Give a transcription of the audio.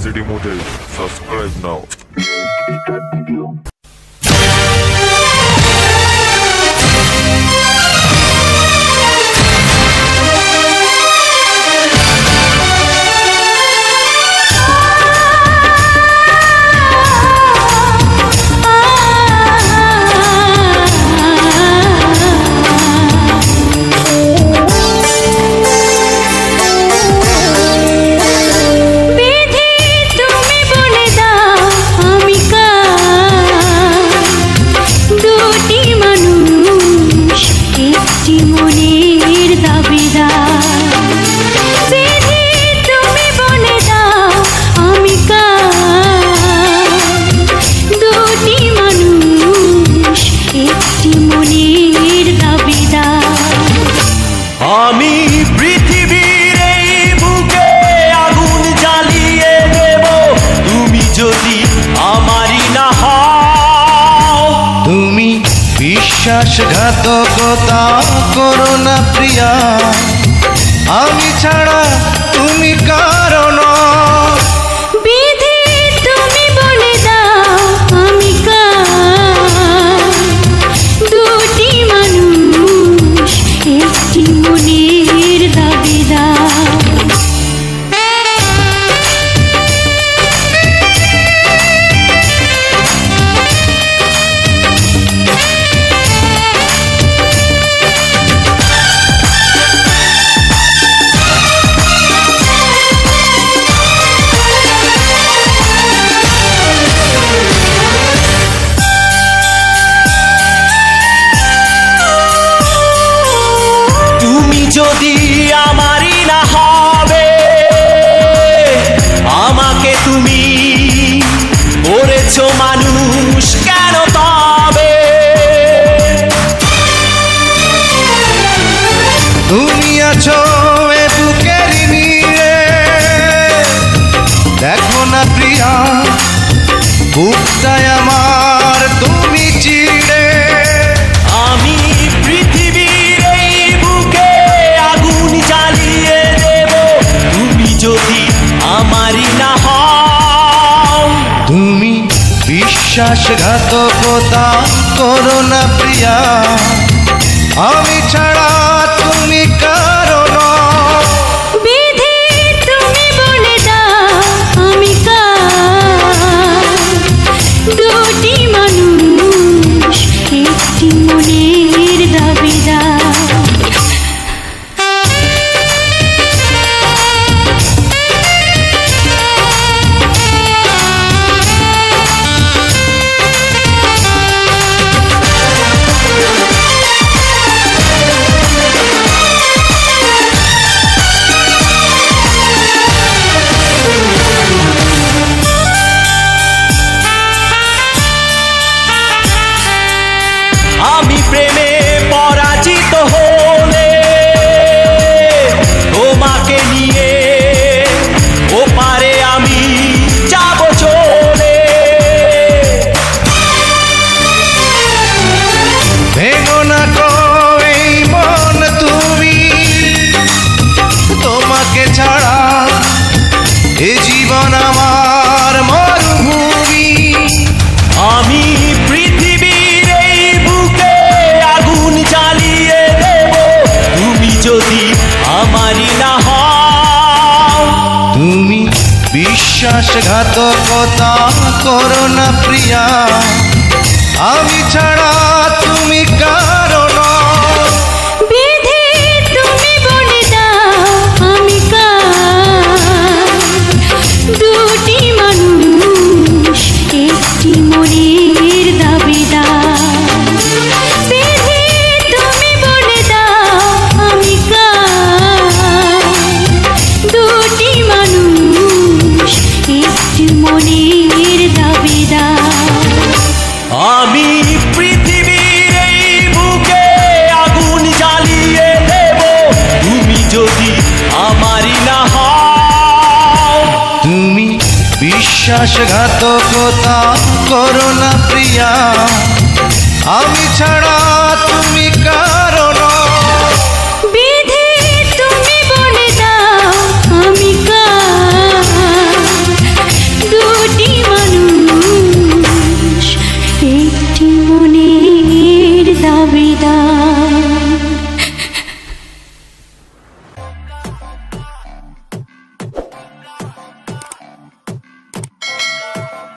HD model. Subscribe now. বিশ্বাসঘাতকতা করো না প্রিয়া, আমি ছাড়া তুমি কারণ। বিধি তুমি বলে দাও আমি কার, দুটি মানুষ একটি মনের দাবিদার। যদি আমারই না হবে, আমাকে তুমি করেছো মানুষ কেন তবে? তুমি আছো এ বুকের নিয়ে, দেখো না প্রিয়া বুকটায় আমার তুমি চিড়ে। আমি পৃথিবীর এই বুকে আগুন জ্বালিয়ে দেব, তুমি যদি আমারই না হও। তুমি বিশ্বাসঘাতকতা করো না প্রিয়া, আমি ছাড়া তুমি কারণ। বিধি তুমি বলে দাও আমি কার, দুটি মানুষ একটি মনের দাবিদার। আমি প্রেমে পরাজিত হলে তোমাকে নিয়ে ওপারে আমি যাব চলে। ভেঙো না গো এই মন তুমি, তোমাকে ছাড়া এ জীবন আমার মরুভূমি। আমি পৃথিবীর এই বুকে আগুন জ্বালিয়ে দেব, তুমি যদি আমারই না হও। তুমি বিশ্বাসঘাতকতা করো না প্রিয়া, আমি ছাড়া তুমি কারণ। বিধি তুমি বলে দাও আমি কার, দুটি মানুষ একটি মনের দাবিদার। বিধি তুমি বলে দাও আমি কার, দুটি মানুষ একটি মনের দাবিদার। আমি পৃথিবীর এই বুকে আগুন জ্বালিয়ে দেব, তুমি যদি আমারই না হও। তুমি বিশ্বাসঘাতকতা করো না প্রিয়া, আমি ছাড়া তুমি